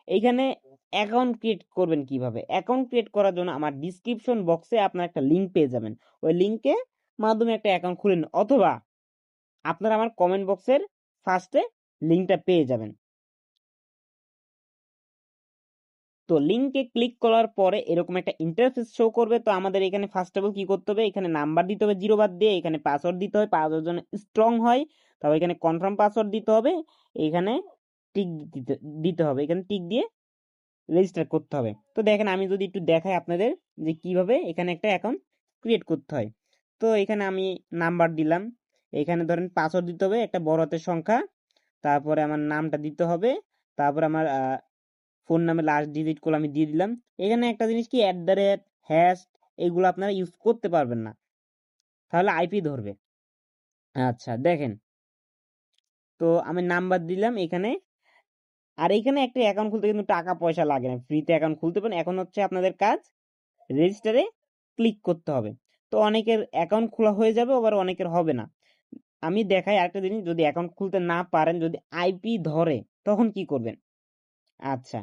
এইখানে account create করবেন কিভাবে? অ্যাকাউন্ট ক্রিয়েট করার জন্য আমার ডিসক্রিপশন বক্সে আপনার একটা লিঙ্ক পেয়ে যাবেন। ওই লিঙ্কে মাধ্যমে একটা অ্যাকাউন্ট খুলে নিন, অথবা আপনারা আমার কমেন্ট বক্সের ফার্স্টে লিঙ্কটা পেয়ে যাবেন। তো লিঙ্কে ক্লিক করার পরে এরকম একটা ইন্টারফেস শো করবে। তো আমাদের এখানে ফার্স্ট অফ অল কি করতে হবে, এখানে নাম্বার দিতে হবে 0 বাদ দিয়ে, এখানে পাসওয়ার্ড দিতে হবে, পাসওয়ার্ড যেন স্ট্রং হয়, তারপর এখানে কনফার্ম পাসওয়ার্ড দিতে হবে, এখানে টিক দিতে হবে, এখানে টিক দিয়ে রেজিস্টার করতে হবে। তো দেখেন আমি যদি একটু দেখাই আপনাদের যে কিভাবে এখানে একটা অ্যাকাউন্ট ক্রিয়েট করতে হয়। তো এখানে আমি নাম্বার দিলাম, এখানে ধরেন পাসওয়ার্ড দিতে হবে একটা বড় হাতের সংখ্যা, তারপরে আমার নামটা দিতে হবে, তারপর আমার ফোন নামে লাস্ট ডিজিটগুলো আমি দিয়ে দিলাম। এখানে একটা জিনিস কি, হ্যাশ এগুলো আপনারা ইউজ করতে পারবেন না, তাহলে আইপি ধরবে। আচ্ছা দেখেন, তো আমি নাম্বার দিলাম এখানে। আর এখানে একটা অ্যাকাউন্ট খুলতে কিন্তু টাকা পয়সা লাগে না, ফ্রিতে অ্যাকাউন্ট খুলতে পারেন। এখন হচ্ছে আপনাদের কাজ রেজিস্টারে ক্লিক করতে হবে। তো অনেকের অ্যাকাউন্ট খোলা হয়ে যাবে, আবার অনেকের হবে না। আমি দেখাই আরেকটা জিনিস, যদি অ্যাকাউন্ট খুলতে না পারেন, যদি আইপি ধরে তখন কি করবেন। আচ্ছা,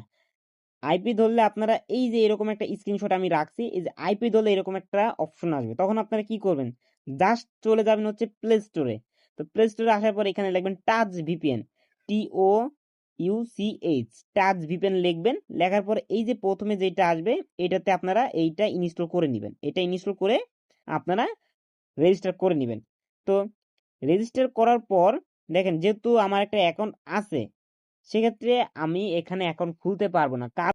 আইপি ধরলে আপনারা এই যে এরকম একটা স্ক্রিনশট আমি রাখছি, এই যে আইপি ধরলে এরকম একটা অপশন আসবে, তখন আপনারা কি করবেন, জাস্ট চলে যাবেন হচ্ছে প্লে স্টোরে। তো প্লে স্টোরে আসার পর এখানে লিখবেন touch VPN, TOUCH, touch VPN লিখবেন। লেখার পর এই যে প্রথমে যেটা আসবে এটাতে আপনারা এইটা ইনস্টল করে নেবেন, এটা ইনস্টল করে আপনারা রেজিস্টার করে নেবেন। তো রেজিস্টার করার পর দেখেন, যেহেতু আমার একটা অ্যাকাউন্ট আছে, সেক্ষেত্রে আমি এখানে অ্যাকাউন্ট খুলতে পারবো না।